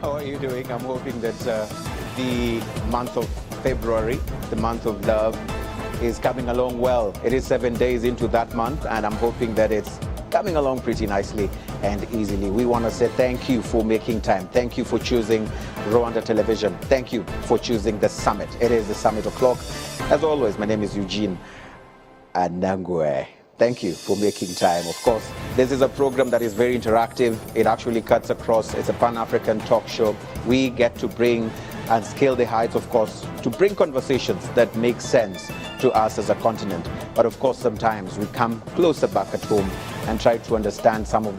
How are you doing? I'm hoping that the month of February, the month of love, is coming along well. It is 7 days into that month, and I'm hoping that it's coming along pretty nicely and easily. We want to say thank you for making time. Thank you for choosing Rwanda Television. Thank you for choosing the summit. It is the Summit O'Clock. As always, my name is Eugene Anangwe. Thank you for making time. Of course, this is a program that is very interactive. It actually cuts across. It's a Pan-African talk show. We get to bring and scale the heights, of course, to bring conversations that make sense to us as a continent. But of course, sometimes we come closer back at home and try to understand some of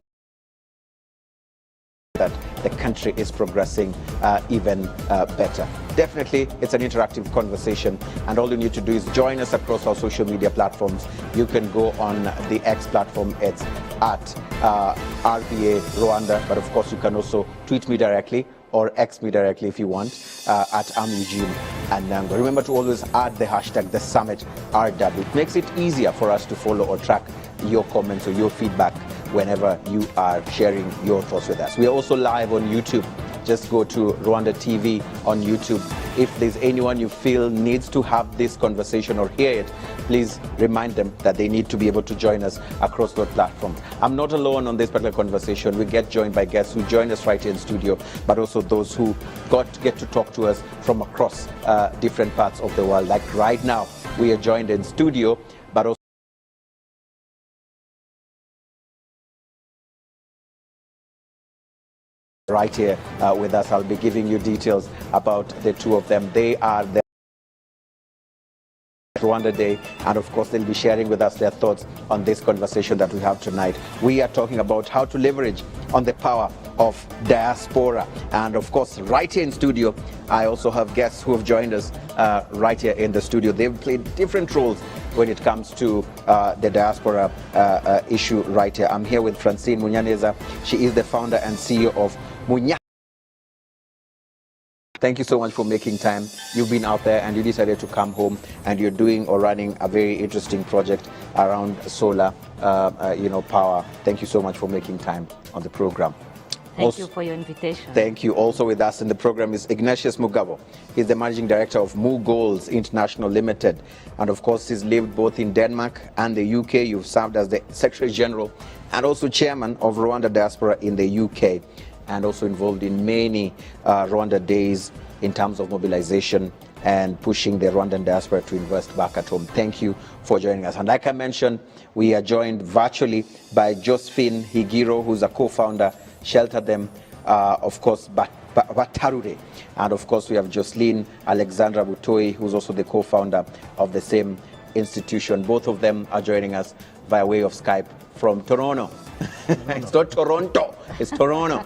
that the country is progressing even better. Definitely, it's an interactive conversation, and all you need to do is join us across our social media platforms. You can go on the X platform, it's at RBA Rwanda, but of course you can also tweet me directly or X me directly if you want, at Eugene Anangwe. Remember to always add the hashtag the summit RW. It makes it easier for us to follow or track your comments or your feedback whenever you are sharing your thoughts with us. We are also live on YouTube. Just go to RwandaTV on YouTube. If there's anyone you feel needs to have this conversation or hear it, please remind them that they need to be able to join us across those platforms. I'm not alone on this particular conversation. We get joined by guests who join us right here in studio, but also those who get to talk to us from across different parts of the world. Like right now, we are joined in studio, but also right here with us. I'll be giving you details about the two of them. They are the Rwanda Day, and of course they'll be sharing with us their thoughts on this conversation that we have tonight. We are talking about how to leverage on the power of diaspora, and of course right here in studio I also have guests who have joined us right here in the studio. They've played different roles when it comes to the diaspora issue right here. I'm here with Francine Munyaneza. She is the founder and CEO of Munya. Thank you so much for making time. You've been out there and you decided to come home, and you're doing or running a very interesting project around solar power. Thank you so much for making time on the program. Thank you for your invitation. Thank you. Also with us in the program is Ignatius Mugabo. He's the managing director of Goals International Limited. And of course, he's lived both in Denmark and the UK. You've served as the Secretary General and also Chairman of Rwanda Diaspora in the UK, and also involved in many Rwanda days in terms of mobilization and pushing the Rwandan diaspora to invest back at home. Thank you for joining us. And like I mentioned, we are joined virtually by Josephine Higiro, who's a co-founder, Shelter Them, of course, Batarure. And of course, we have Jocelyn Alexandra Butoi, who's also the co-founder of the same institution. Both of them are joining us via way of Skype from Toronto. It's not Toronto, it's Toronto.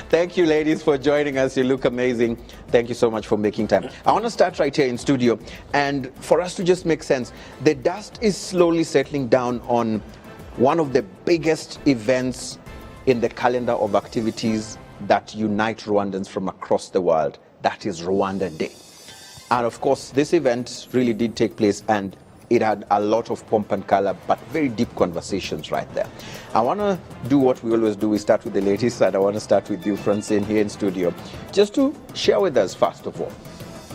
Thank you, ladies, for joining us. You look amazing. Thank you so much for making time. I want to start right here in studio, and for us to just make sense, the dust is slowly settling down on one of the biggest events in the calendar of activities that unite Rwandans from across the world. That is Rwanda Day. And of course, this event really did take place, and it had a lot of pomp and color, but very deep conversations right there. I want to do what we always do. We start with the ladies, and I want to start with you, Francine, here in studio, just to share with us, first of all,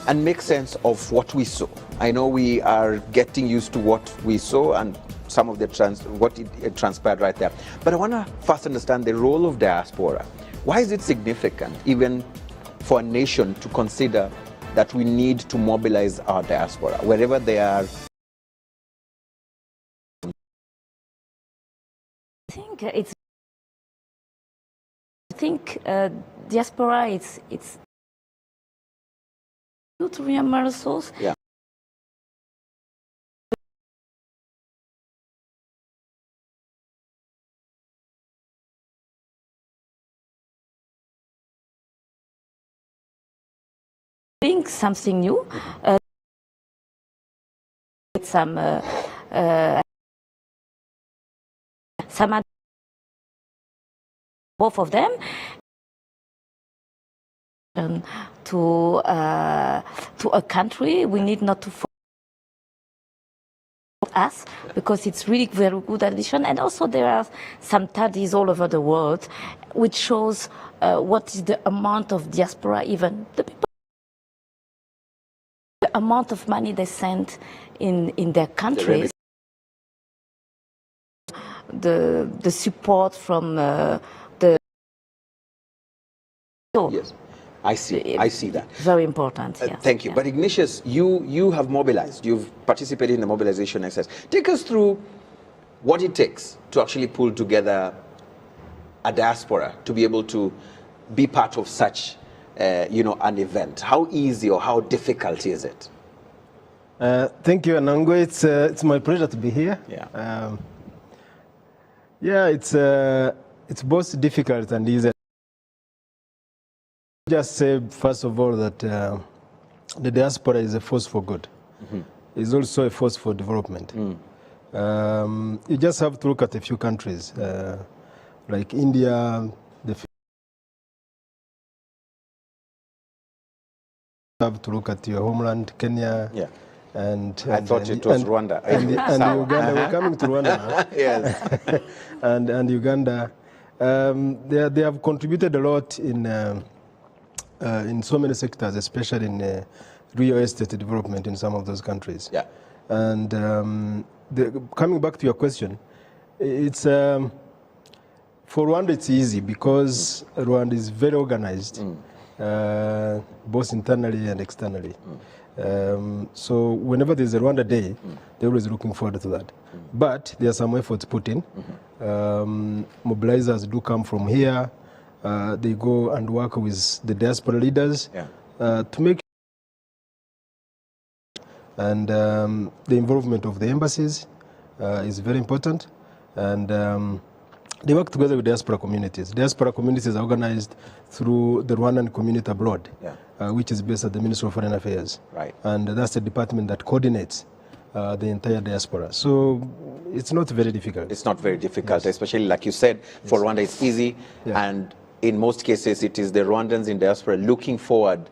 and make sense of what we saw. I know we are getting used to what we saw and some of the what it transpired right there. But I want to first understand the role of diaspora. Why is it significant, even for a nation, to consider that we need to mobilize our diaspora, wherever they are? I think diaspora it's to remember source. Yeah. Think something new. Some both of them to a country. We need not to us because it's really very good addition. And also there are some studies all over the world which shows what is the amount of diaspora, even the people, the amount of money they send in their countries, the support from the Yes, I see that. Very important. Yes. Thank you. Yeah. But Ignatius, you have mobilized. You've participated in the mobilization exercise. Take us through what it takes to actually pull together a diaspora to be able to be part of such, an event. How easy or how difficult is it? Thank you, Anangwe. It's my pleasure to be here. Yeah. It's both difficult and easy. Just say, first of all, that the diaspora is a force for good. Mm-hmm. It's also a force for development. You just have to look at a few countries, like India, you have to look at your homeland, Kenya. Yeah. And I thought it was Rwanda. And Uganda. We're coming to Rwanda now. Yes. and Uganda. They have contributed a lot in so many sectors, especially in real estate development in some of those countries. Yeah. And coming back to your question, it's for Rwanda it's easy because Rwanda is very organized, both internally and externally. So whenever there's a Rwanda Day, they're always looking forward to that. But there are some efforts put in. Mobilizers do come from here. They go and work with the diaspora leaders to make and the involvement of the embassies is very important, and they work together with diaspora communities. Diaspora communities are organized through the Rwandan community abroad, which is based at the Ministry of Foreign Affairs. Right. And that's the department that coordinates the entire diaspora. So it's not very difficult. It's not very difficult, especially like you said, for Rwanda it's easy, and in most cases it is the Rwandans in diaspora looking forward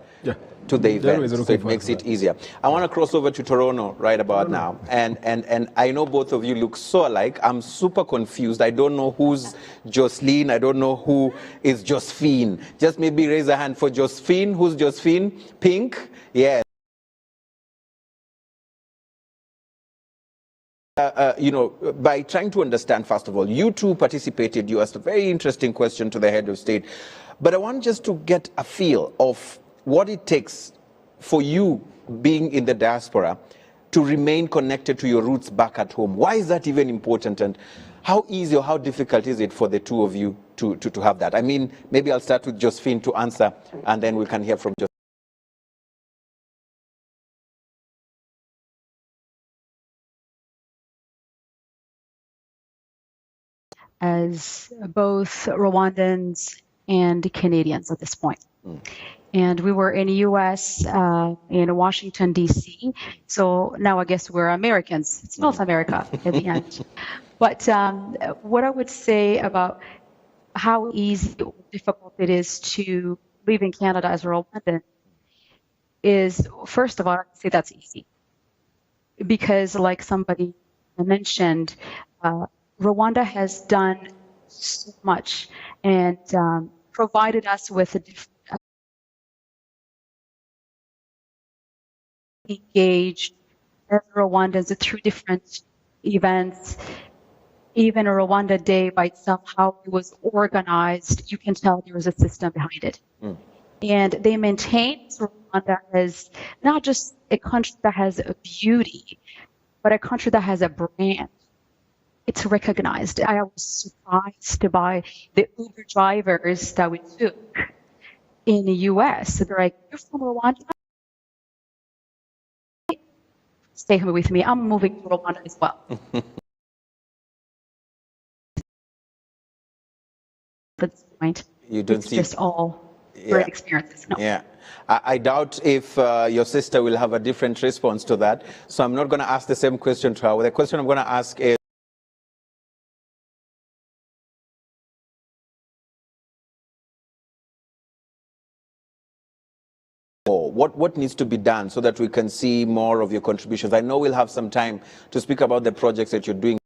to the event, so it makes it easier. I want to cross over to Toronto right about now, and I know both of you look so alike. I'm super confused. I don't know who's Jocelyn. I don't know who is Josephine. Just maybe raise a hand for Josephine. Who's Josephine? Pink? Yes. By trying to understand, first of all, you two participated. You asked a very interesting question to the head of state. But I want just to get a feel of what it takes for you being in the diaspora to remain connected to your roots back at home. Why is that even important? And how easy or how difficult is it for the two of you to have that? I mean, maybe I'll start with Josephine to answer, and then we can hear from Josephine. As both Rwandans and Canadians at this point. And we were in the U.S., in Washington, D.C., so now I guess we're Americans. It's North America in the end. But what I would say about how easy or difficult it is to live in Canada as a Rwandan is, first of all, I can say that's easy. Because like somebody mentioned, Rwanda has done so much and provided us with a different engaged as Rwandans through different events. Even a Rwanda Day by itself, how it was organized, you can tell there was a system behind it. And they maintain Rwanda as not just a country that has a beauty, but a country that has a brand. It's recognized. I was surprised by the Uber drivers that we took in the US. They're like, "You're from Rwanda? Stay here with me. I'm moving to Rwanda as well." At this point, it's just all great experiences. No. Yeah. I doubt if your sister will have a different response to that. So I'm not going to ask the same question to her. The question I'm going to ask is, What needs to be done so that we can see more of your contributions? I know we'll have some time to speak about the projects that you're doing.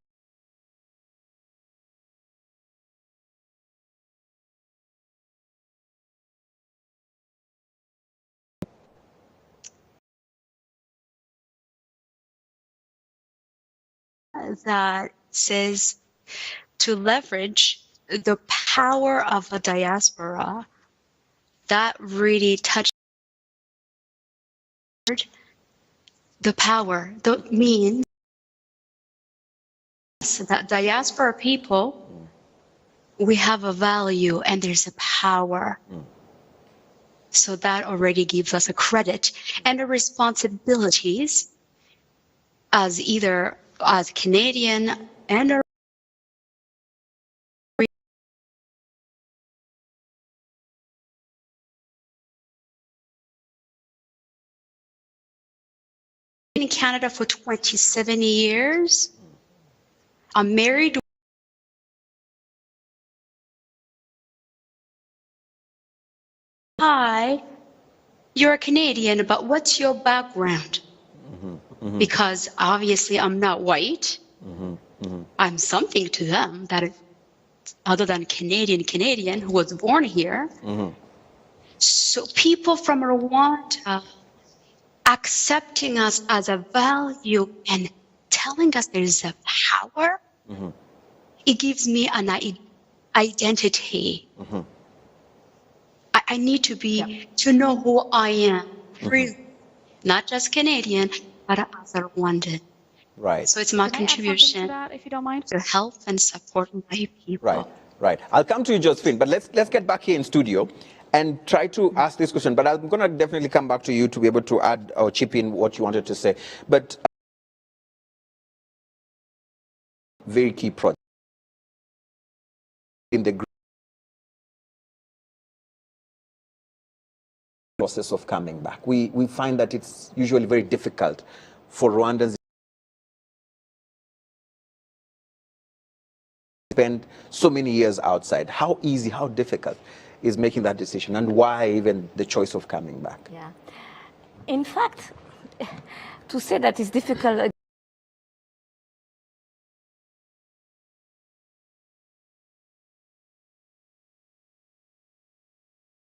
That says to leverage the power of a diaspora. That really touched the power, the means that diaspora people, we have a value and there's a power. So that already gives us a credit and a responsibilities as either as Canadian and a in Canada for 27 years. I'm married. Hi, you're a Canadian, but what's your background? Because obviously I'm not white. I'm something to them that other than Canadian who was born here. So people from Rwanda accepting us as a value and telling us there's a power, it gives me an identity. I need to be, to know who I am, not just Canadian, but as a Rwandan. Right. So it's my contribution to that, if you don't mind, to help and support my people. Right, right. I'll come to you, Josephine, but let's get back here in studio and try to ask this question. But I'm going to definitely come back to you to be able to add or chip in what you wanted to say. But very key project in the process of coming back. We find that it's usually very difficult for Rwandans to spend so many years outside. How easy, how difficult is making that decision, and why even the choice of coming back? Yeah. In fact, to say that it's difficult,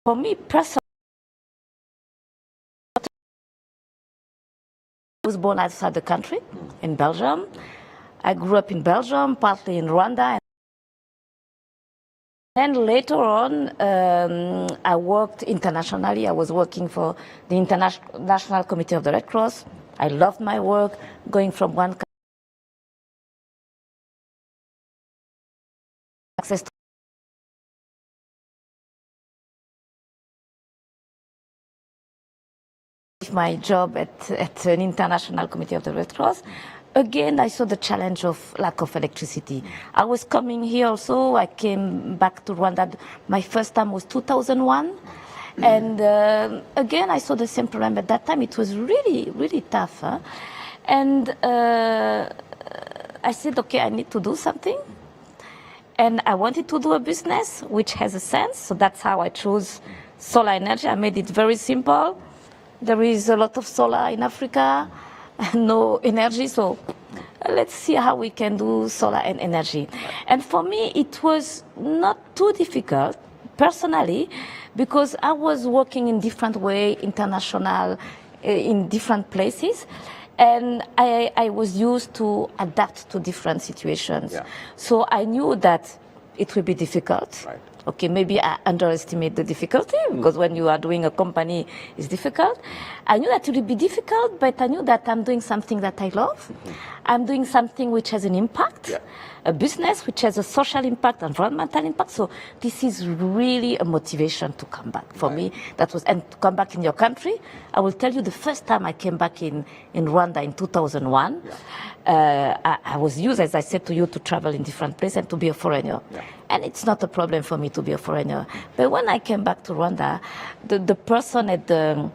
for me personally, I was born outside the country, in Belgium. I grew up in Belgium, partly in Rwanda. Then later on, I worked internationally. I was working for the International Committee of the Red Cross. I loved my work, going from one country. Access to my job at an International Committee of the Red Cross. Again, I saw the challenge of lack of electricity. I was coming here also. I came back to Rwanda. My first time was 2001. And again, I saw the same problem. At that time, it was really, really tough. Huh? And I said, okay, I need to do something. And I wanted to do a business which has a sense. So that's how I chose solar energy. I made it very simple. There is a lot of solar in Africa, no energy, so let's see how we can do solar and energy. And for me, it was not too difficult, personally, because I was working in different way, international, in different places, and I was used to adapt to different situations. Yeah. So I knew that it would be difficult. Right. Okay, maybe I underestimate the difficulty, because when you are doing a company, it's difficult. I knew that it would be difficult, but I knew that I'm doing something that I love. I'm doing something which has an impact, a business which has a social impact, environmental impact. So this is really a motivation to come back for me. That was, and to come back in your country. I will tell you, the first time I came back in Rwanda in 2001, I was used, as I said to you, to travel in different places and to be a foreigner. And it's not a problem for me to be a foreigner. But when I came back to Rwanda, the person at the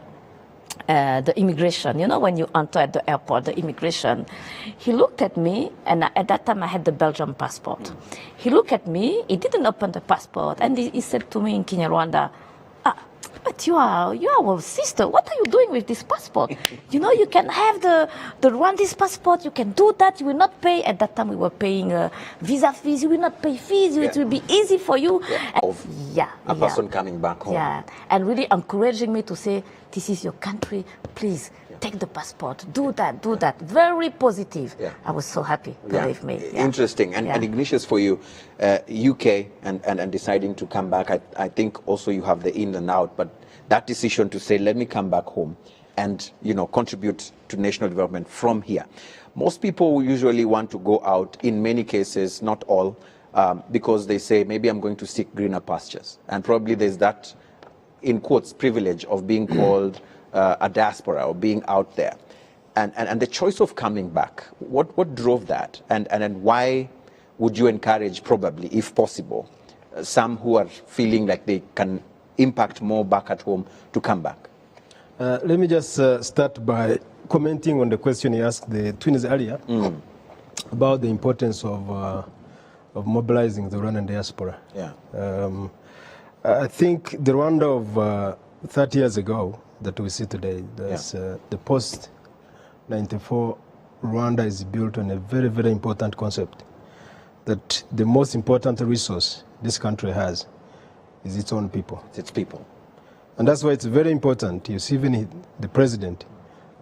immigration, you know, when you enter at the airport, the immigration, he looked at me, and at that time I had the Belgian passport. He looked at me, he didn't open the passport, and he said to me in Kinyarwanda, but but you are our sister. What are you doing with this passport? You can have the Rwandese passport. You can do that. You will not pay. At that time, we were paying visa fees. You will not pay fees. It will be easy for you. Of a person coming back home. Yeah, and really encouraging me to say, this is your country. Please take the passport. Do that. Very positive. Yeah. I was so happy. Believe me. Yeah. Interesting. And Ignatius, for you, UK and deciding to come back, I think also you have the in and out, but that decision to say, let me come back home and contribute to national development from here. Most people usually want to go out, in many cases, not all, because they say, maybe I'm going to seek greener pastures. And probably there's that, in quotes, privilege of being called a diaspora or being out there. And the choice of coming back, what drove that? And why would you encourage, probably, if possible, some who are feeling like they can impact more back at home to come back? Let me just start by commenting on the question you asked the twins earlier about the importance of mobilizing the Rwandan diaspora. Yeah. I think the Rwanda of 30 years ago that we see today, the post-94 Rwanda is built on a very, very important concept, that the most important resource this country has is its own people. It's its people. And that's why it's very important. You see even the president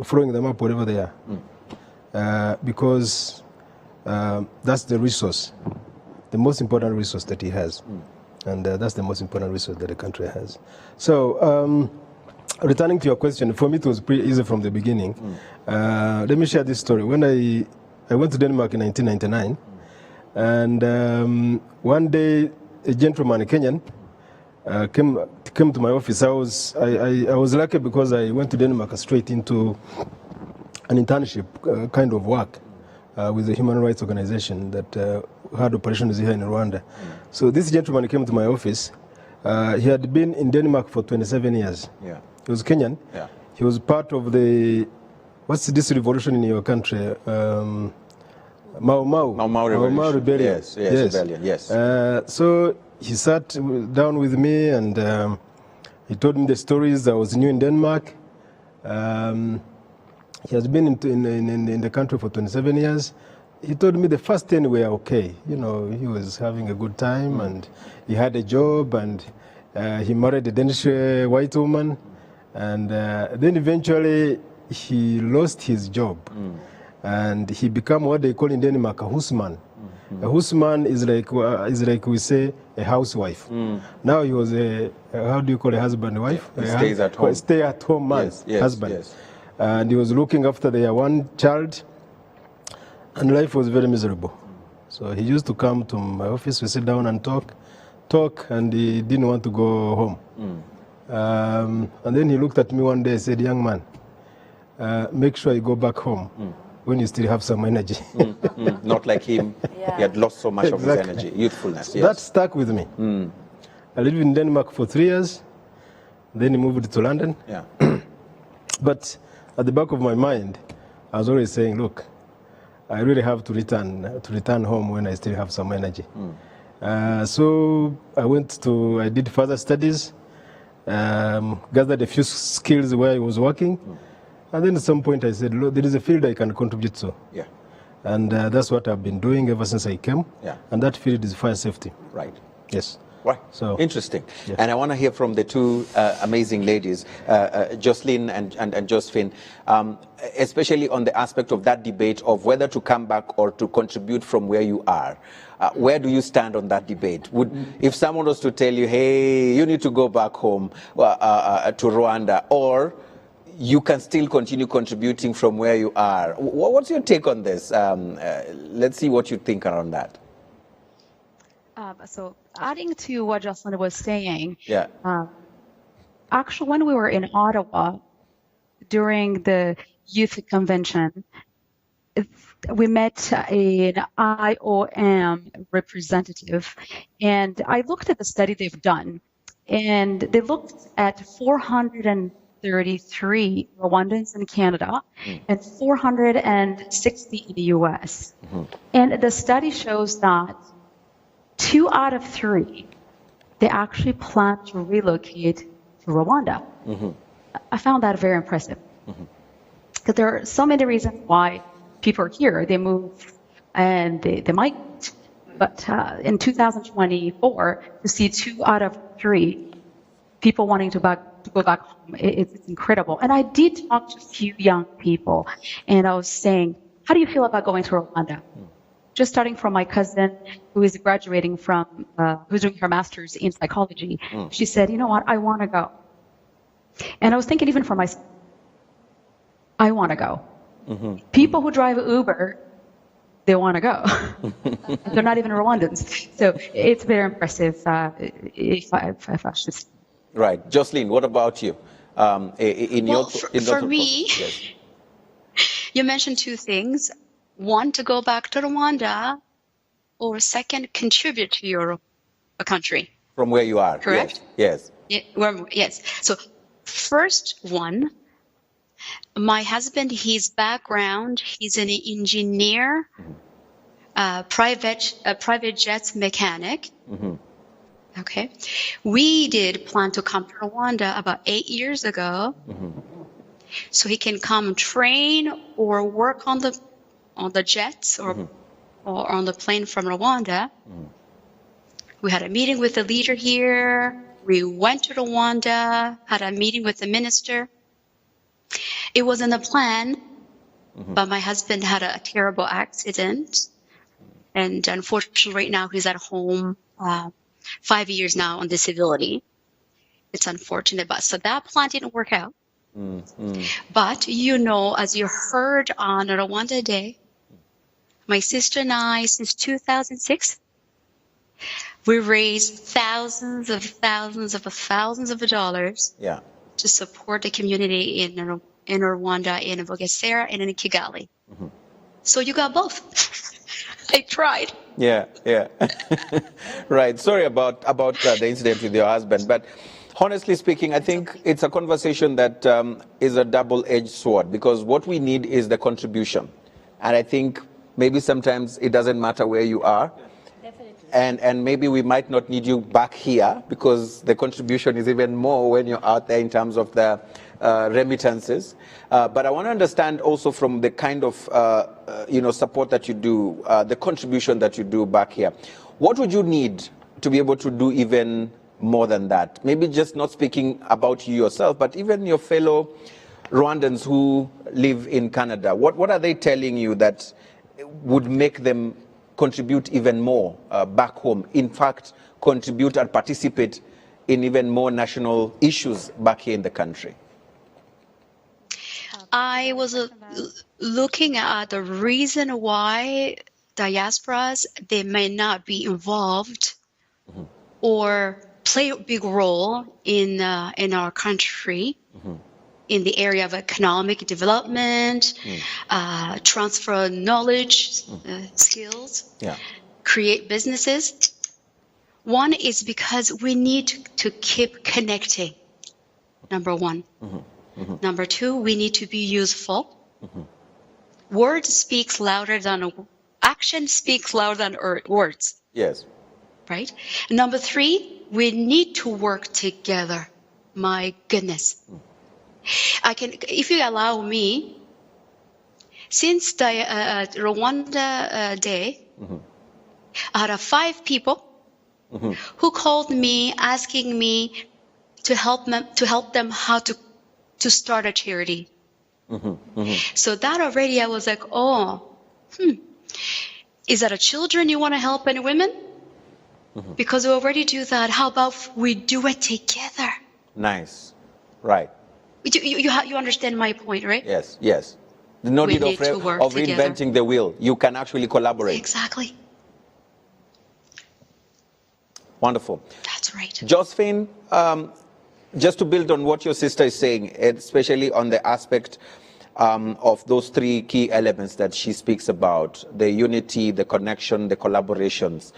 throwing them up wherever they are. Because that's the resource, the most important resource that he has. And that's the most important resource that the country has. So, returning to your question, for me it was pretty easy from the beginning. Let me share this story. When I went to Denmark in 1999, and one day a gentleman, a Kenyan, came to my office. I was lucky because I went to Denmark straight into an internship kind of work with a human rights organization that had operations here in Rwanda. So this gentleman came to my office. He had been in Denmark for 27 years. Yeah. He was Kenyan. Yeah. He was part of the, what's this revolution in your country? Mau Rebellion. Yes, rebellion, yes. So he sat down with me and he told me the stories. I was new in Denmark. He has been in the country for 27 years. He told me the first 10 were okay. He was having a good time and he had a job and he married a Danish white woman. And then eventually he lost his job. And he became what they call in Denmark a husman. A husman is like we say a housewife. Now he was how do you call a husband and wife? He stays at home. Stay at home man, husband. Yes. And he was looking after their one child, and life was very miserable. So he used to come to my office, we sit down and talk, and he didn't want to go home. And then he looked at me one day and said, young man, make sure you go back home when you still have some energy. Not like him. He had lost so much of his energy, youthfulness. Yes. That stuck with me. I lived in Denmark for 3 years. Then he moved to London. Yeah. But at the back of my mind, I was always saying, look, I really have to return home when I still have some energy. So I did further studies, gathered a few skills where I was working. And then at some point I said, look, there is a field I can contribute to. Yeah. And that's what I've been doing ever since I came. Yeah. And that field is fire safety. Right. Yes. Right. So interesting. Yeah. And I want to hear from the two amazing ladies, Jocelyn and Josephine, especially on the aspect of that debate of whether to come back or to contribute from where you are. Where do you stand on that debate? If someone was to tell you, hey, you need to go back home to Rwanda, or you can still continue contributing from where you are. What's your take on this? Let's see what you think around that. So adding to what Jocelyn was saying, actually when we were in Ottawa during the youth convention, we met an IOM representative, and I looked at the study they've done, and they looked at 433 Rwandans in Canada and 460 in the US. And the study shows that 2 out of 3, they actually plan to relocate to Rwanda. I found that very impressive. Because there are so many reasons why people are here. They move and they might. But in 2024, to see 2 out of 3 people wanting to go back home, it's incredible. And I did talk to a few young people, and I was saying, how do you feel about going to Rwanda? Just starting from my cousin, who is graduating from, who's doing her master's in psychology. She said, you know what, I want to go. And I was thinking even for myself, I want to go. People who drive Uber, they want to go. They're not even Rwandans. So it's very impressive, if I should say. Right. Jocelyn, what about you? For me, yes. You mentioned 2 things. One, to go back to Rwanda, or second, contribute to your country. From where you are. Correct? Yes. Yes. So first one, my husband, his background, he's an engineer, private jet mechanic. Okay. We did plan to come to Rwanda about 8 years ago. So he can come train or work on the jets or on the plane from Rwanda. We had a meeting with the leader here. We went to Rwanda, had a meeting with the minister. It wasn't a plan, but my husband had a terrible accident. And unfortunately, right now, he's at home 5 years now on disability. It's unfortunate, but so that plan didn't work out. But, as you heard on Rwanda Day, my sister and I, since 2006, we raised thousands of dollars to support the community in Rwanda, in Bugesera, and in Kigali. So you got both. I tried. Yeah. Right. Sorry about the incident with your husband, but honestly speaking, I think it's a conversation that is a double-edged sword, because what we need is the contribution. And I think maybe sometimes it doesn't matter where you are. And maybe we might not need you back here, because the contribution is even more when you're out there in terms of the remittances. But I want to understand also from the kind of support that you do, the contribution that you do back here. What would you need to be able to do even more than that? Maybe just not speaking about you yourself, but even your fellow Rwandans who live in Canada. What are they telling you that would make them contribute even more back home? In fact, contribute and participate in even more national issues back here in the country? I was looking at the reason why diasporas, they may not be involved or play a big role in our country, in the area of economic development, transfer knowledge, skills, create businesses. One is because we need to keep connecting, number one. Number two, we need to be useful. Word speaks louder than action speaks louder than words. Yes. Right? Number three, we need to work together. My goodness. If you allow me, since the Rwanda Day, out of 5 people who called me asking me to help them how to start a charity. So that already I was like, is that a children you want to help and women? Because we already do that. How about we do it together? Nice. Right. You understand my point, right? Yes. No need of reinventing the wheel. You can actually collaborate. Exactly. Wonderful. That's right. Josephine, just to build on what your sister is saying, especially on the aspect of those 3 key elements that she speaks about, the unity, the connection, the collaborations.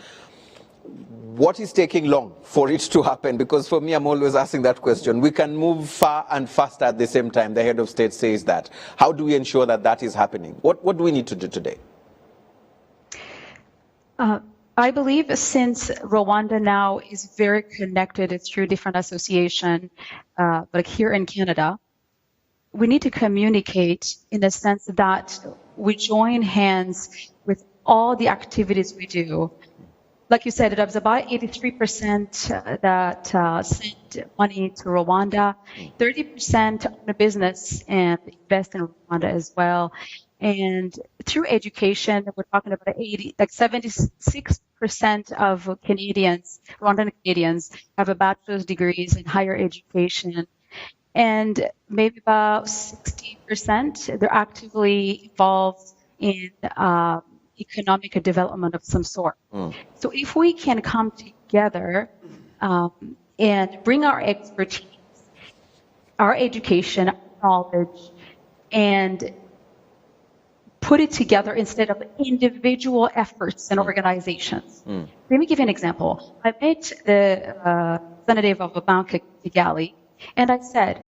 What is taking long for it to happen? Because for me, I'm always asking that question. We can move far and faster at the same time. The head of state says that. How do we ensure that that is happening? What do we need to do today? I believe since Rwanda now is very connected, it's through different association, like here in Canada, we need to communicate in the sense that we join hands with all the activities we do. Like you said, it was about 83% that sent money to Rwanda, 30% on the business and invest in Rwanda as well. And through education, we're talking about 76% of Canadians, Rwandan Canadians, have a bachelor's degrees in higher education. And maybe about 60%, they're actively involved in economic development of some sort. So if we can come together and bring our expertise, our education, our knowledge, and put it together instead of individual efforts and organizations. Let me give you an example. I met the representative of Bank Kigali, and I said,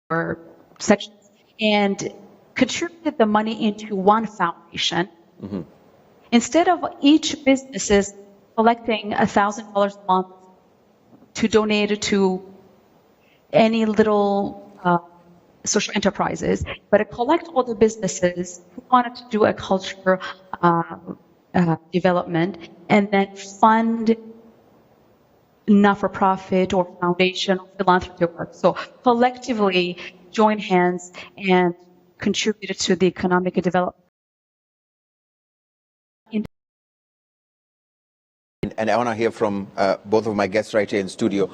or sections, and contributed the money into one foundation. Instead of each business collecting $1,000 a month to donate to any little social enterprises, but to collect all the businesses who wanted to do a culture development and then fund not-for-profit or foundation or philanthropy work. So collectively join hands and contribute to the economic development. And I want to hear from both of my guests right here in studio.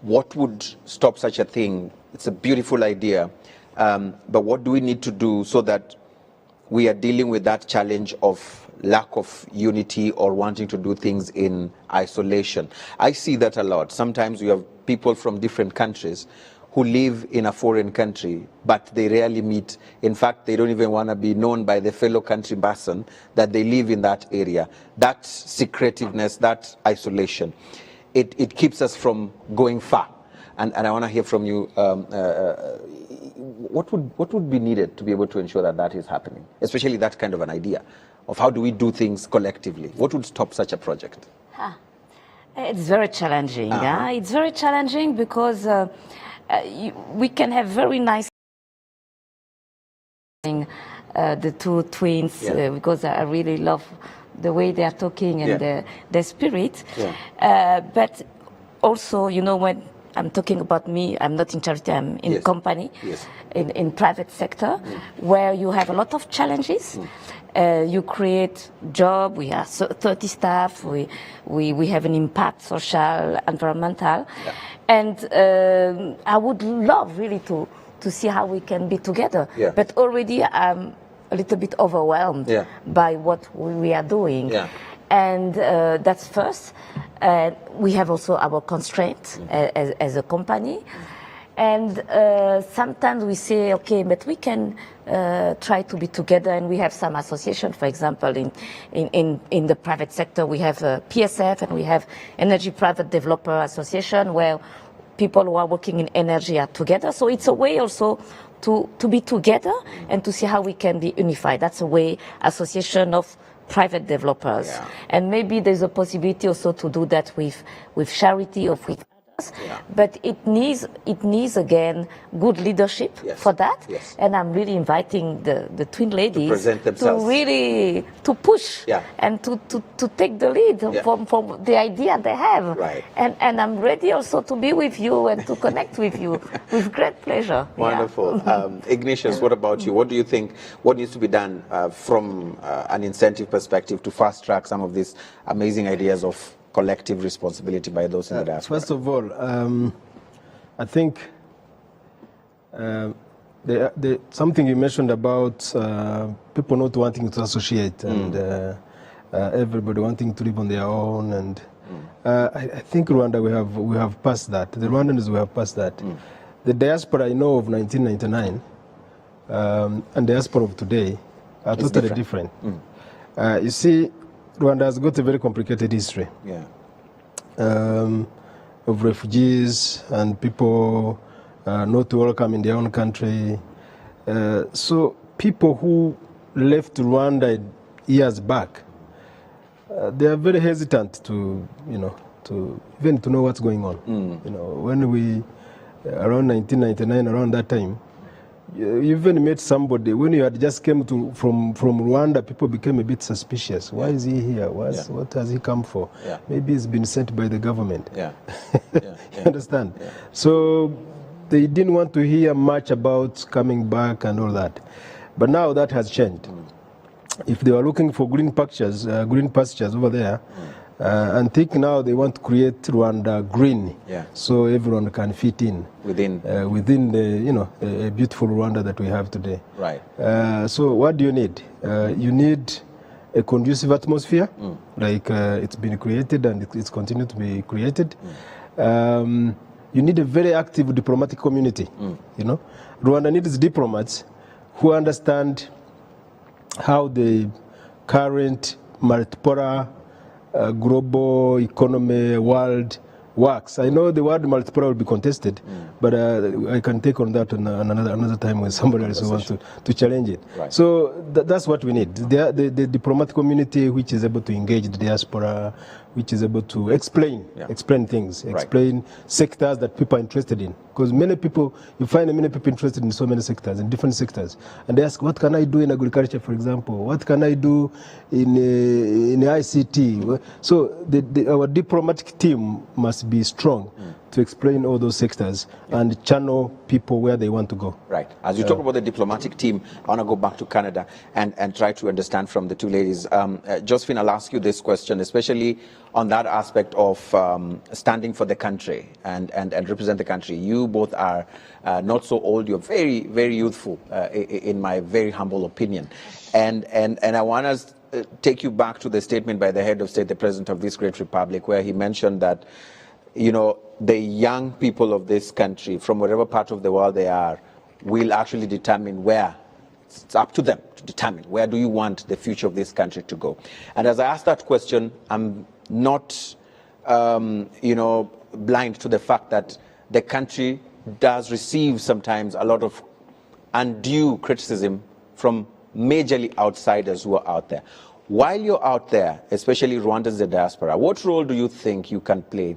What would stop such a thing? It's a beautiful idea, but what do we need to do so that we are dealing with that challenge of lack of unity or wanting to do things in isolation? I see that a lot. Sometimes we have people from different countries who live in a foreign country, but they rarely meet. In fact, they don't even want to be known by the fellow country person that they live in that area. That secretiveness, that isolation, it keeps us from going far. And I want to hear from you, what would be needed to be able to ensure that that is happening, especially that kind of an idea of how do we do things collectively? What would stop such a project? It's very challenging. It's very challenging because we can have very nice the two twins because I really love the way they are talking and their spirit. But also, you know, when I'm talking about me, I'm not in charity, I'm in company, in private sector, where you have a lot of challenges. You create job, we have 30 staff, we have an impact, social, environmental. And I would love really to see how we can be together. But already I'm a little bit overwhelmed by what we are doing. And that's first. We have also our constraints as a company. And sometimes we say, okay, but we can try to be together, and we have some association. For example, in the private sector, we have PSF and we have Energy Private Developer Association, where people who are working in energy are together. So it's a way also to be together and to see how we can be unified. That's a way, association of private developers. And maybe there's a possibility also to do that with charity or with others. But it needs again good leadership for that. And I'm really inviting the twin ladies to present themselves, to really push and to take the lead from the idea they have. And I'm ready also to be with you and to connect with you with great pleasure. Wonderful. Ignatius, what about you? What do you think, what needs to be done from an incentive perspective to fast track some of these amazing ideas of collective responsibility by those in the diaspora? First of all, I think something you mentioned about people not wanting to associate and everybody wanting to live on their own, and I think Rwanda we have passed that. The Rwandans we have passed that. The diaspora I know of 1999 and the diaspora of today are totally different. You see, Rwanda has got a very complicated history of refugees and people not welcome in their own country. So people who left Rwanda years back, they are very hesitant to, even to know what's going on. When we, around 1999, around that time, you even met somebody, when you had just came from Rwanda, people became a bit suspicious. Why is he here? What has he come for? Maybe he's been sent by the government. You understand? So they didn't want to hear much about coming back and all that. But now that has changed. If they were looking for green pastures over there, and think now they want to create Rwanda green, so everyone can fit in within the a beautiful Rwanda that we have today. Right. So what do you need? You need a conducive atmosphere, like it's been created and it's continued to be created. You need a very active diplomatic community. Rwanda needs diplomats who understand how the current multipolar global economy world works. I know the word multipolar will be contested, but I can take on that another time when somebody else wants to challenge it. Right. So that's what we need. The diplomatic community which is able to engage the diaspora, which is able to explain things, explain sectors that people are interested in. Because you find many people interested in so many sectors, in different sectors. And they ask, what can I do in agriculture, for example? What can I do in ICT? So our diplomatic team must be strong to explain all those sectors and channel people where they want to go. Right. As you talk about the diplomatic team, I want to go back to Canada and try to understand from the two ladies. Josephine, I'll ask you this question, especially on that aspect of standing for the country and represent the country. You both are not so old. You're very, very youthful, in my very humble opinion. And I want to take you back to the statement by the head of state, the president of this great republic, where he mentioned that the young people of this country, from whatever part of the world they are, will actually determine where. It's up to them to determine where do you want the future of this country to go. And as I ask that question, I'm not, blind to the fact that the country does receive sometimes a lot of undue criticism from majorly outsiders who are out there. While you're out there, especially Rwandans, the diaspora, what role do you think you can play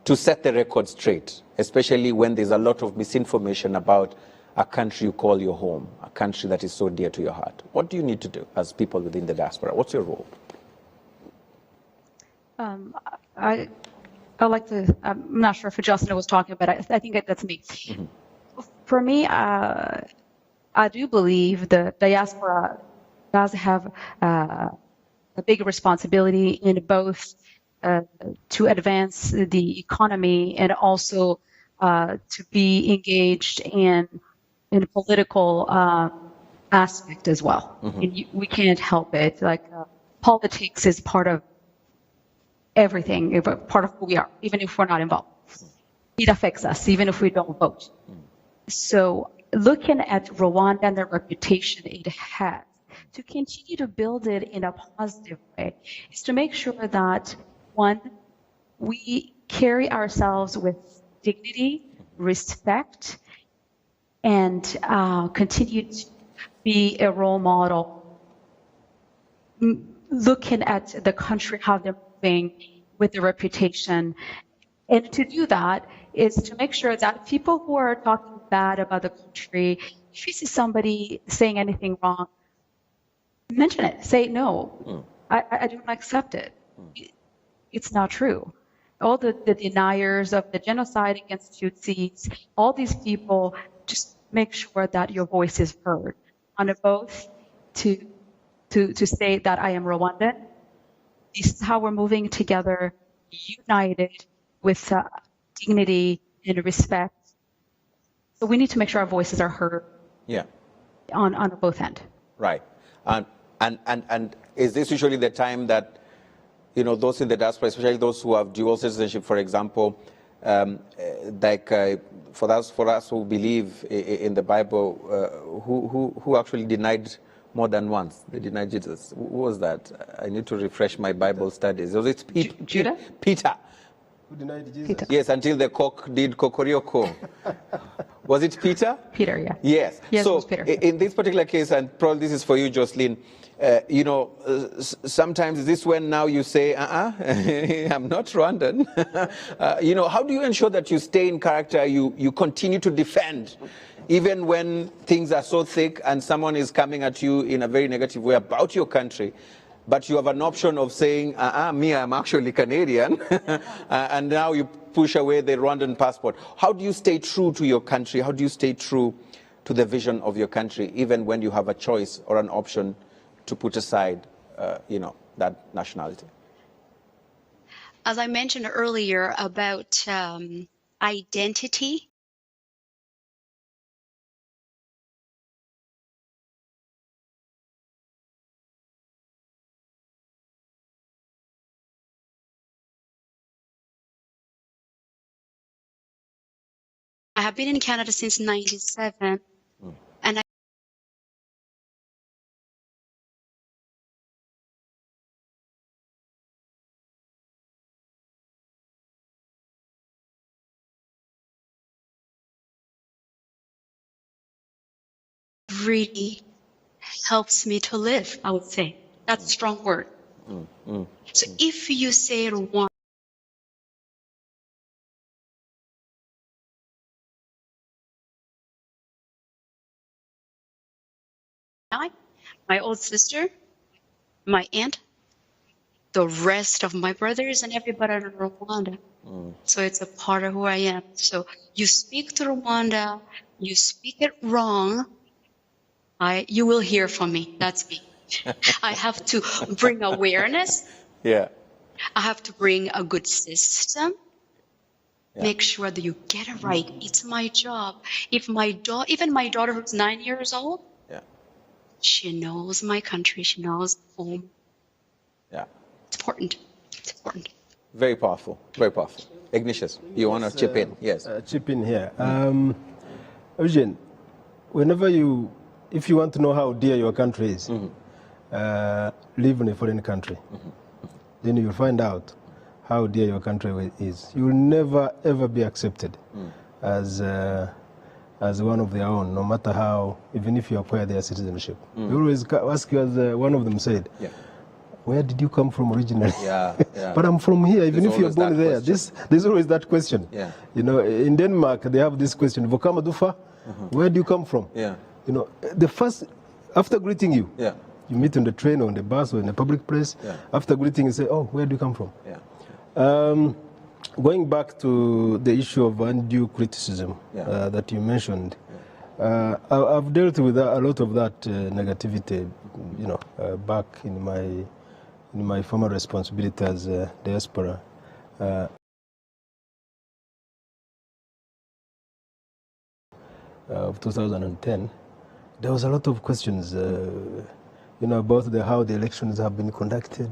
to set the record straight, especially when there's a lot of misinformation about a country you call your home, a country that is so dear to your heart? What do you need to do as people within the diaspora? What's your role? I like to, I'm not sure if Justin was talking about it. I think that's me. For me, I do believe the diaspora does have a big responsibility in both to advance the economy and also to be engaged in political aspect as well. And we can't help it. Like politics is part of everything, part of who we are, even if we're not involved. It affects us, even if we don't vote. So looking at Rwanda and the reputation it has, to continue to build it in a positive way, is to make sure that, one, we carry ourselves with dignity, respect, and continue to be a role model, looking at the country, how they're moving with the reputation. And to do that is to make sure that people who are talking bad about the country, if you see somebody saying anything wrong, mention it. Say, no, I don't accept it. It's not true. All the deniers of the genocide against Tutsis, all these people, just make sure that your voice is heard on both to say that I am Rwandan. This is how we're moving together, united with dignity and respect. So we need to make sure our voices are heard. On both ends. Right. And is this usually the time that those in the diaspora, especially those who have dual citizenship, for example, for us who believe in the Bible, who actually denied more than once? They denied Jesus. Who was that? I need to refresh my Bible studies. Was it Judah? Peter. Who denied Jesus? Peter. Yes, until the cock did cocorioko. Was it Peter? Peter, yeah. Yes. Yes, so it was Peter. In this particular case, and probably this is for you, Jocelyn, you know, sometimes is this when now you say, I'm not Rwandan. You know, how do you ensure that you stay in character, you continue to defend, even when things are so thick and someone is coming at you in a very negative way about your country, but you have an option of saying, me, I'm actually Canadian, and now you push away the Rwandan passport. How do you stay true to your country? How do you stay true to the vision of your country, even when you have a choice or an option to put aside, you know, that nationality? As I mentioned earlier about identity, I have been in Canada since '97, and really helps me to live, I would say. That's a strong word. So if you say Rwanda, my old sister, my aunt, the rest of my brothers and everybody in Rwanda. So it's a part of who I am. So you speak to Rwanda, you speak it wrong, you will hear from me. That's me. I have to bring awareness. Yeah. I have to bring a good system. Make sure that you get it right. It's my job. If even my daughter who's 9 years old, she knows my country. She knows home. Yeah. It's important. It's important. Very powerful. Very powerful. Ignatius, you want to chip in? Yes. Chip in here. Eugene, if you want to know how dear your country is, live in a foreign country, then you'll find out how dear your country is. You will never, ever be accepted as one of their own, no matter how, even if you acquire their citizenship. They always ask you, as one of them said, where did you come from originally? But I'm from here, even if you're born there. There's always that question. You know, in Denmark, they have this question, Vokama Dufa, where do you come from? You know, after greeting you, you meet on the train or on the bus or in a public place. After greeting, you say, oh, where do you come from? Going back to the issue of undue criticism that you mentioned, I've dealt with a lot of that negativity, you know, back in my former responsibility as Diaspora. Of 2010, there was a lot of questions, you know, about how the elections have been conducted.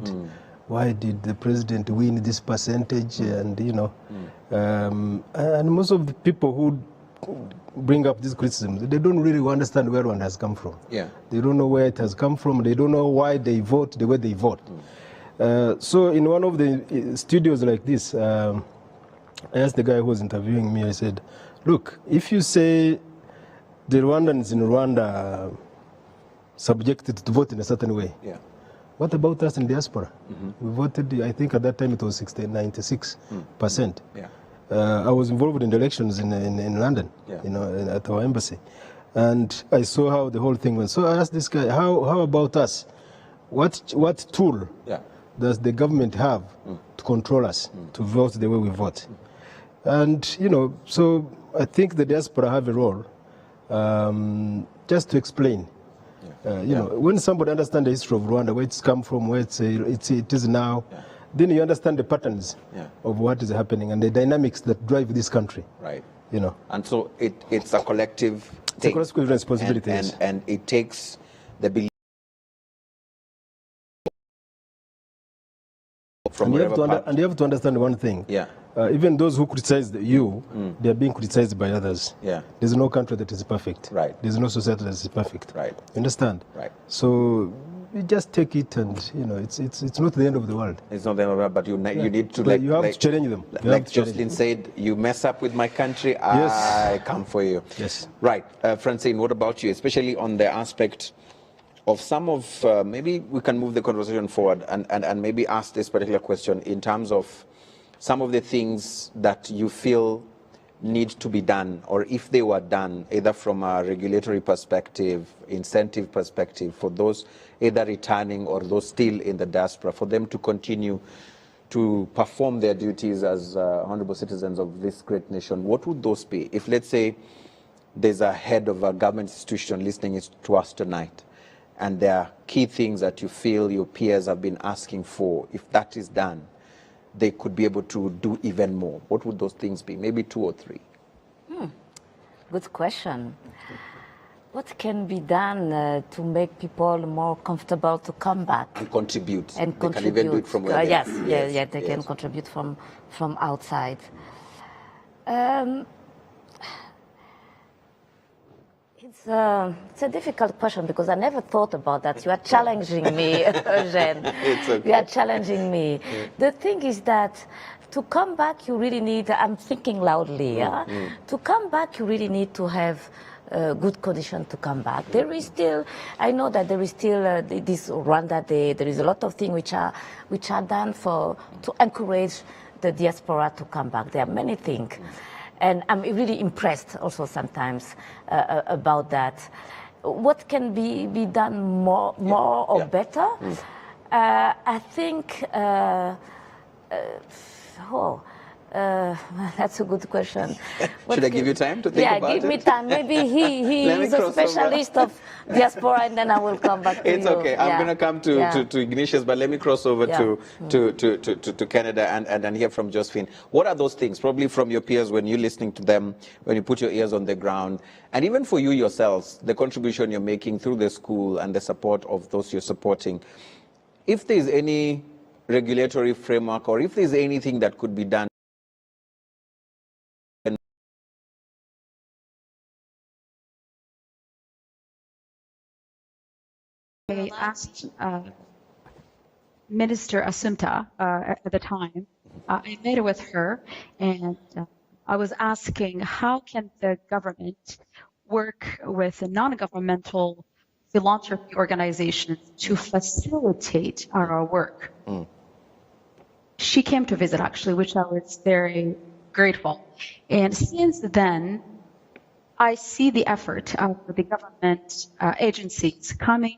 Why did the president win this percentage? And, you know, and most of the people who bring up these criticisms, they don't really understand where one has come from. They don't know where it has come from. They don't know why they vote the way they vote. So in one of the studios like this, I asked the guy who was interviewing me, I said, look, if you say the Rwandans in Rwanda are subjected to vote in a certain way, what about us in diaspora? We voted, I think at that time it was 96%. I was involved in the elections in London, you know, at our embassy. And I saw how the whole thing went. So I asked this guy, how about us? What tool does the government have to control us, to vote the way we vote? And, you know, so I think the diaspora have a role just to explain. You know, when somebody understands the history of Rwanda, where it's come from, where it is now, then you understand the patterns of what is happening and the dynamics that drive this country. You know. And so it's a collective thing. It's a collective responsibility. And it takes the belief from and you have to understand one thing. Even those who criticize you, they are being criticized by others. There's no country that is perfect. There's no society that is perfect. You understand? So you just take it, and it's not the end of the world. It's not the end of the world, but you need to But you have to challenge them. Like Jocelyn said, you mess up with my country, Yes. I come for you. Yes. Right, Francine, what about you? Especially on the aspect of some of, maybe we can move the conversation forward and maybe ask this particular question in terms of some of the things that you feel need to be done, or if they were done, either from a regulatory perspective, incentive perspective, for those either returning or those still in the diaspora, for them to continue to perform their duties as honorable citizens of this great nation, what would those be? If, let's say, there's a head of a government institution listening to us tonight, and there are key things that you feel your peers have been asking for, if that is done, they could be able to do even more. What would those things be? Maybe 2 or 3. Good question. What can be done to make people more comfortable to come back? And contribute. And they contribute. Can even do it from where they yes, are. yes, they can contribute from outside. It's a difficult question because I never thought about that. You are challenging me, Eugene. It's okay. You are challenging me. The thing is that to come back, you really need, I'm thinking loudly, to come back, you really need to have good condition to come back. There is still, I know that there is still this Rwanda Day. There is a lot of things which are done to encourage the diaspora to come back. There are many things. And I'm really impressed also sometimes about that. What can be done more or better? I think, that's a good question. Should I give you time to think about it? Yeah, give me time. Maybe he is a specialist of diaspora, and then I will come back to you. It's okay. I'm going to come to Ignatius, but let me cross over to Canada and hear from Josephine. What are those things, probably from your peers when you're listening to them, when you put your ears on the ground, and even for you yourselves, the contribution you're making through the school and the support of those you're supporting? If there's any regulatory framework or if there's anything that could be done, I asked Minister Assumpta at the time. I met with her, and I was asking how can the government work with non-governmental philanthropy organizations to facilitate our work. She came to visit, actually, which I was very grateful. And since then, I see the effort of the government agencies coming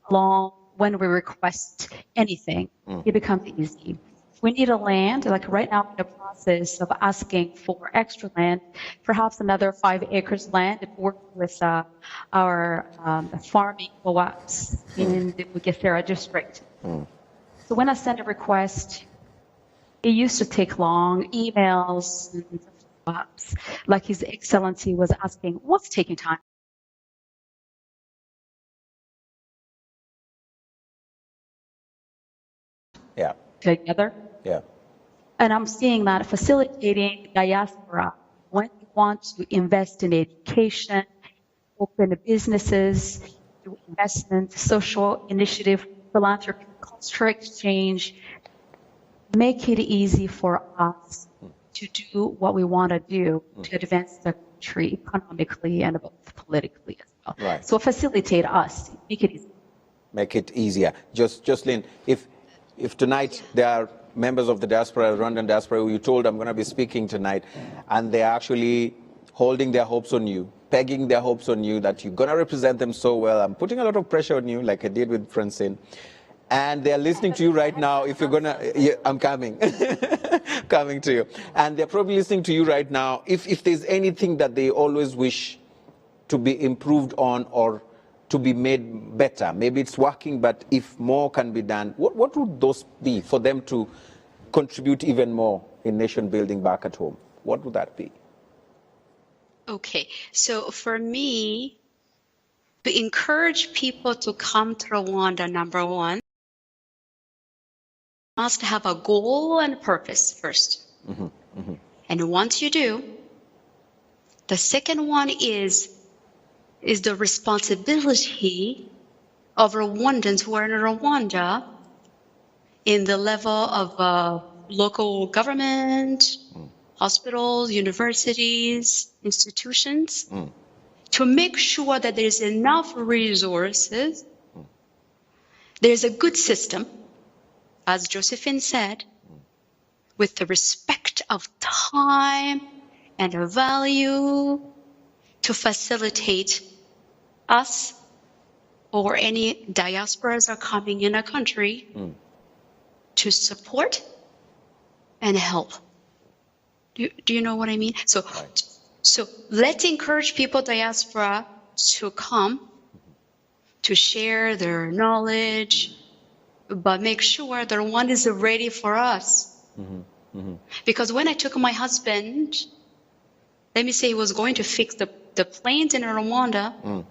along when we request anything. It becomes easy. If we need a land, like right now, I'm in the process of asking for extra land, perhaps another 5 acres land, and working with our farming co-ops in the Bugesera district. So when I send a request, it used to take long emails and follow-ups. Like His Excellency was asking, what's taking time? Yeah. Together. Yeah. And I'm seeing that facilitating diaspora when you want to invest in education, open businesses, do investment, social initiative, philanthropy, cultural exchange, make it easy for us to do what we want to do to advance the country economically and both politically as well. Right. So facilitate us, make it easy. Make it easier. Jocelyn, if tonight there are members of the diaspora, Rwandan diaspora, who you told I'm going to be speaking tonight, and they're actually holding their hopes on you, pegging their hopes on you, that you're going to represent them so well. I'm putting a lot of pressure on you, like I did with Francine. And they're listening to you right now. If you're going to, I'm coming, coming to you. And they're probably listening to you right now. If there's anything that they always wish to be improved on or to be made better, maybe it's working, but if more can be done, what would those be for them to contribute even more in nation building back at home? What would that be? Okay, so for me, to encourage people to come to Rwanda, number one, must have a goal and purpose first. And once you do, the second one is the responsibility of Rwandans who are in Rwanda in the level of local government, hospitals, universities, institutions, to make sure that there's enough resources, there's a good system, as Josephine said, with the respect of time and value to facilitate us or any diasporas are coming in a country to support and help. Do you know what I mean? So, so let's encourage people, diaspora, to come, to share their knowledge, but make sure that one is ready for us. Because when I took my husband, let me say he was going to fix the planes in Rwanda,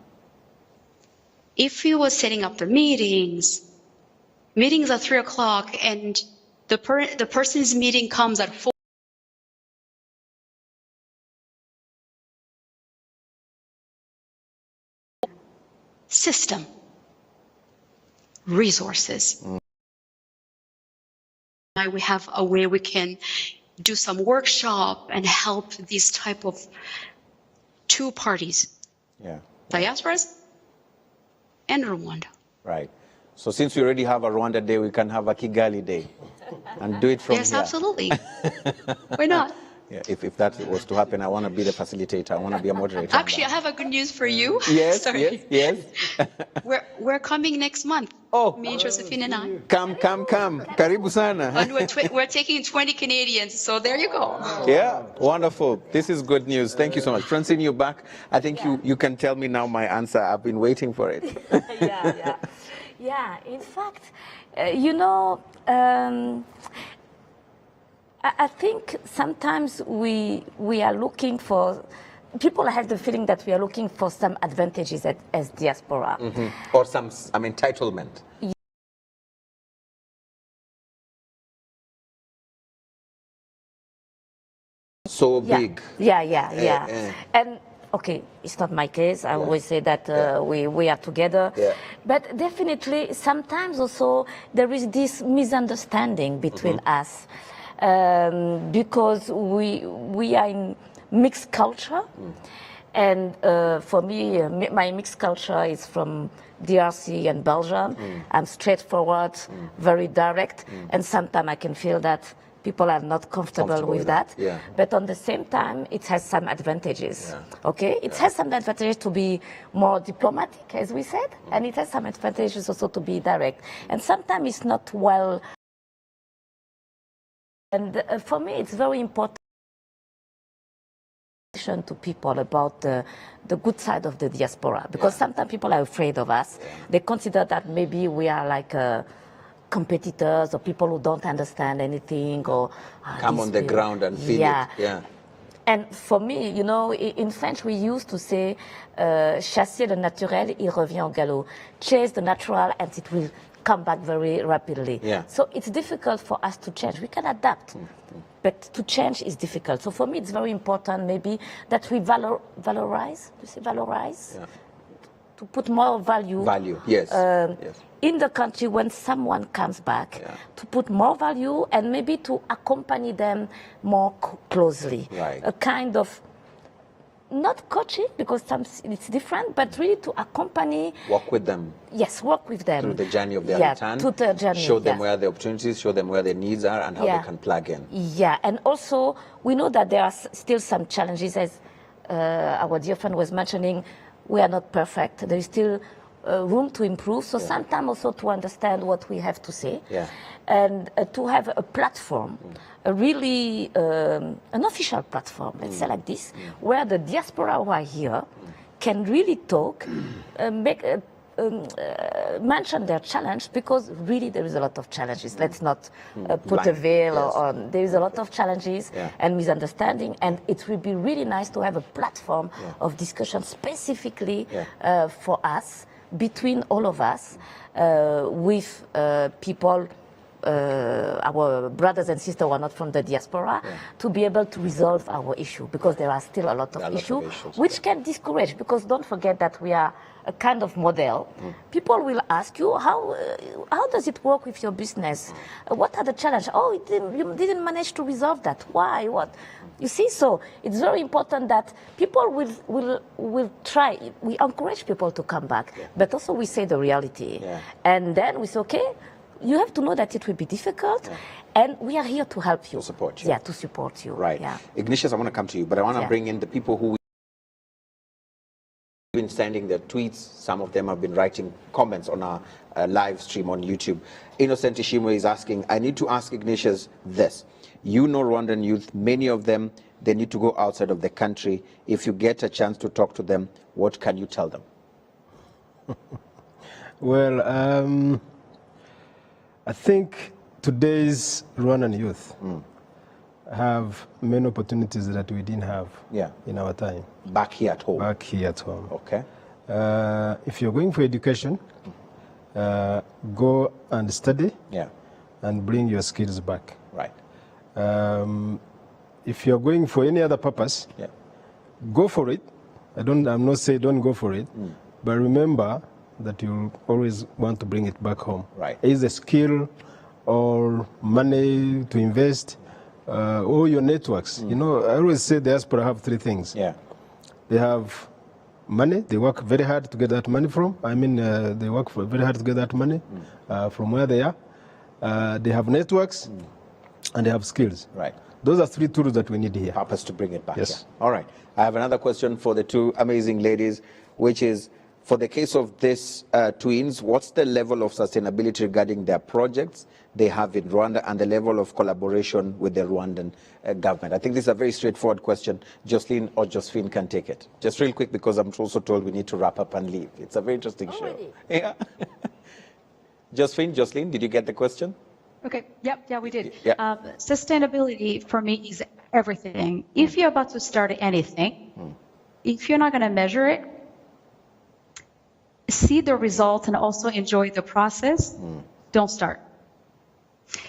if he was setting up the meetings at 3 o'clock and the person's meeting comes at 4, system, resources. Now we have a way we can do some workshop and help these type of two parties, diasporas and Rwanda. Right. So since we already have a Rwanda Day, we can have a Kigali Day and do it from here. Yes, absolutely. Why not? Yeah, if that was to happen, I want to be the facilitator. I want to be a moderator. Actually, I have a good news for you. Yes, Sorry. yes. We're coming next month. Oh, me and Josephine and I. Come. Karibu sana. And we're taking 20 Canadians, so there you go. Yeah, wonderful. This is good news. Thank you so much. Francine, you're back. I think you can tell me now my answer. I've been waiting for it. Yeah, in fact, you know, I think sometimes we are looking for, people have the feeling that we are looking for some advantages as diaspora. Or some entitlement. So big. Yeah. And okay, it's not my case. I always say that we are together. Yeah. But definitely, sometimes also there is this misunderstanding between us. Because we are in mixed culture, and for me, my mixed culture is from DRC and Belgium. I'm straightforward, very direct, and sometimes I can feel that people are not comfortable with that. Yeah. But on the same time, it has some advantages. Yeah. Okay, it has some advantages to be more diplomatic, as we said, and it has some advantages also to be direct. And sometimes it's not well. And for me, it's very important to people about the good side of the diaspora, because sometimes people are afraid of us. They consider that maybe we are like competitors or people who don't understand anything, or come on the ground and feel it. Yeah. And for me, you know, in French we used to say, chasser le naturel, il revient au galop. Chase the natural and it will come back very rapidly. Yeah. So it's difficult for us to change. We can adapt, but to change is difficult. So for me, it's very important maybe that we valorize, you say valorize? Yeah. To put more value. Yes. In the country when someone comes back, to put more value and maybe to accompany them more closely. Right. A kind of, not coaching, because it's different, but really to accompany. Work with them. Yes, work with them. Through the journey of their return. To the journey, show them where the opportunities, show them where the needs are and how they can plug in. Yeah, and also we know that there are still some challenges, as our dear friend was mentioning. We are not perfect. There is still room to improve. So sometimes also to understand what we have to say. Yeah. And to have a platform, a really, an official platform, let's say like this, where the diaspora who are here can really talk, mention their challenge, because really there is a lot of challenges. Let's not put a veil on. There is a lot of challenges and misunderstanding, and it will be really nice to have a platform of discussion specifically for us, between all of us, with people our brothers and sisters who are not from the diaspora, to be able to resolve our issue, because there are still a lot of issues which can discourage, because don't forget that we are a kind of model. People will ask you, how does it work with your business? What are the challenges? Oh, you didn't manage to resolve that. Why? What? You see, so it's very important that people will try. We encourage people to come back, but also we say the reality. And then we say, okay, you have to know that it will be difficult, and we are here to help you. To support you. Yeah, to support you. Right. Yeah. Ignatius, I want to come to you, but I want to bring in the people who have been sending their tweets. Some of them have been writing comments on our live stream on YouTube. Innocent Ishimwe is asking, I need to ask Ignatius this. You know Rwandan youth, many of them, they need to go outside of the country. If you get a chance to talk to them, what can you tell them? Well, I think today's Rwandan youth have many opportunities that we didn't have in our time. Back here at home? Back here at home. Okay. If you're going for education, go and study and bring your skills back. Right. If you're going for any other purpose, go for it. I'm not saying don't go for it, but remember that you always want to bring it back home. Right. Either skill or money to invest, or your networks. You know, I always say diaspora have three things. They have money. They work very hard to get that money from. They work very hard to get that money from where they are. They have networks, and they have skills. Right. Those are three tools that we need here. Purpose to bring it back. Yes. Here. All right. I have another question for the two amazing ladies, which is, for the case of these twins, what's the level of sustainability regarding their projects they have in Rwanda and the level of collaboration with the Rwandan government? I think this is a very straightforward question. Jocelyn or Josephine can take it. Just real quick, because I'm also told we need to wrap up and leave. It's a very interesting show. Yeah. Jocelyn, did you get the question? Okay. Yep. Yeah, we did. Yeah. Sustainability for me is everything. If you're about to start anything, if you're not going to measure it, see the result and also enjoy the process, don't start.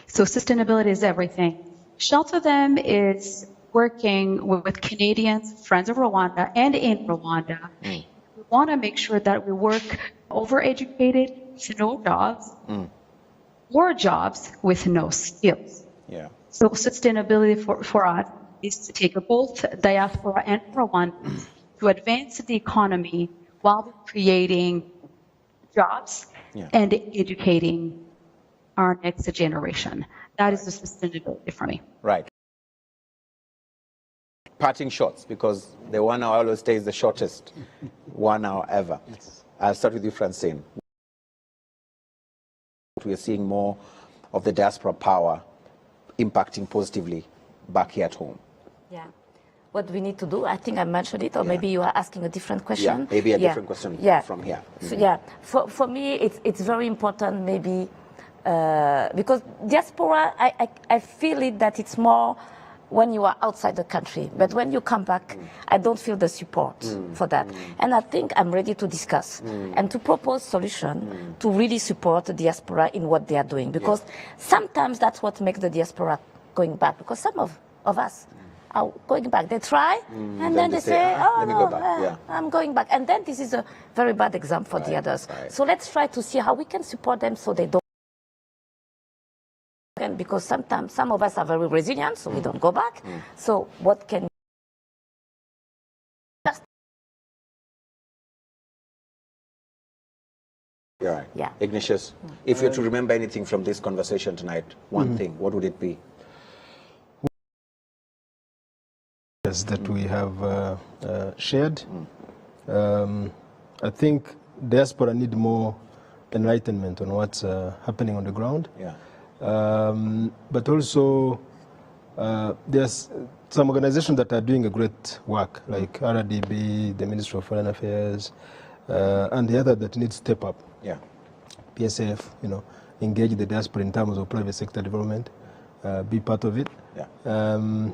So sustainability is everything. Shelter Them is working with Canadians, friends of Rwanda, and in Rwanda. We want to make sure that we work overeducated with no jobs, or jobs with no skills. Yeah. So sustainability for us is to take both diaspora and Rwanda to advance the economy while creating jobs and educating our next generation. That is the sustainability for me. Right. Parting shots, because the 1 hour always stays the shortest 1 hour ever. I'll start with you, Francine. We are seeing more of the diaspora power impacting positively back here at home. Yeah. What we need to do, I think I mentioned it, or maybe you are asking a different question. Yeah, maybe a different question from here. So, for me, it's very important, maybe, because diaspora, I feel it that it's more when you are outside the country. But when you come back, I don't feel the support for that. And I think I'm ready to discuss and to propose solution to really support the diaspora in what they are doing. Because sometimes that's what makes the diaspora going back. Because some of us are going back. They try, and then they say, oh, no, I'm going back. And then this is a very bad example for the others. So let's try to see how we can support them so they don't. Because sometimes some of us are very resilient, so we don't go back. So what can You're right. Yeah. Ignatius, if you were to remember anything from this conversation tonight, one thing, what would it be? That we have shared. I think diaspora need more enlightenment on what's happening on the ground. Yeah. But also, there's some organizations that are doing a great work, like RDB, the Ministry of Foreign Affairs, and the other that need to step up. Yeah. PSF, engage the diaspora in terms of private sector development, be part of it. Yeah.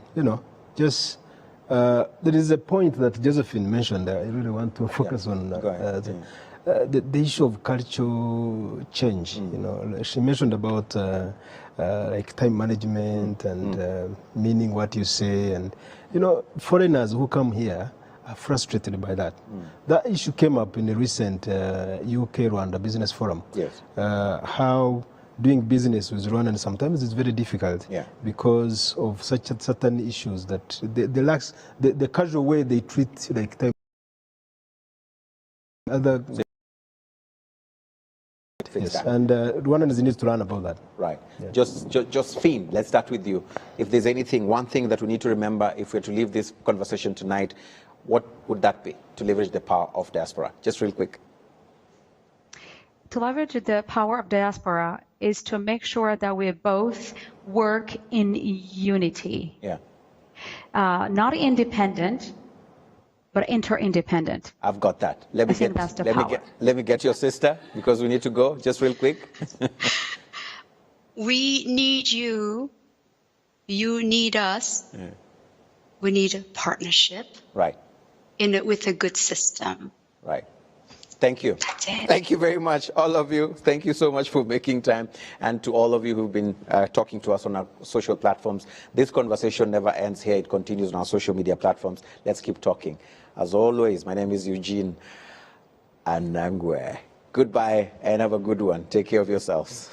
Just there is a point that Josephine mentioned. I really want to focus on. the issue of cultural change. You know, she mentioned about like time management and meaning what you say, and you know, foreigners who come here are frustrated by that. That issue came up in a recent UK Rwanda Business Forum. Yes. How doing business with Rwanda sometimes is very difficult because of such certain issues that the casual way they treat like time. Other yes. And Rwandans need to learn about that. Right. Yeah. Josephine, let's start with you. If there's one thing that we need to remember if we're to leave this conversation tonight, what would that be to leverage the power of diaspora? Just real quick. To leverage the power of diaspora is to make sure that we both work in unity. Yeah. Not independent, but interdependent. I've got that. Let me get your sister because we need to go. Just real quick. We need you. You need us. Yeah. We need a partnership. Right. With a good system. Right. Thank you. That's it. Thank you very much, all of you. Thank you so much for making time. And to all of you who've been talking to us on our social platforms. This conversation never ends here. It continues on our social media platforms. Let's keep talking. As always, my name is Eugene Anangwe. Goodbye and have a good one. Take care of yourselves.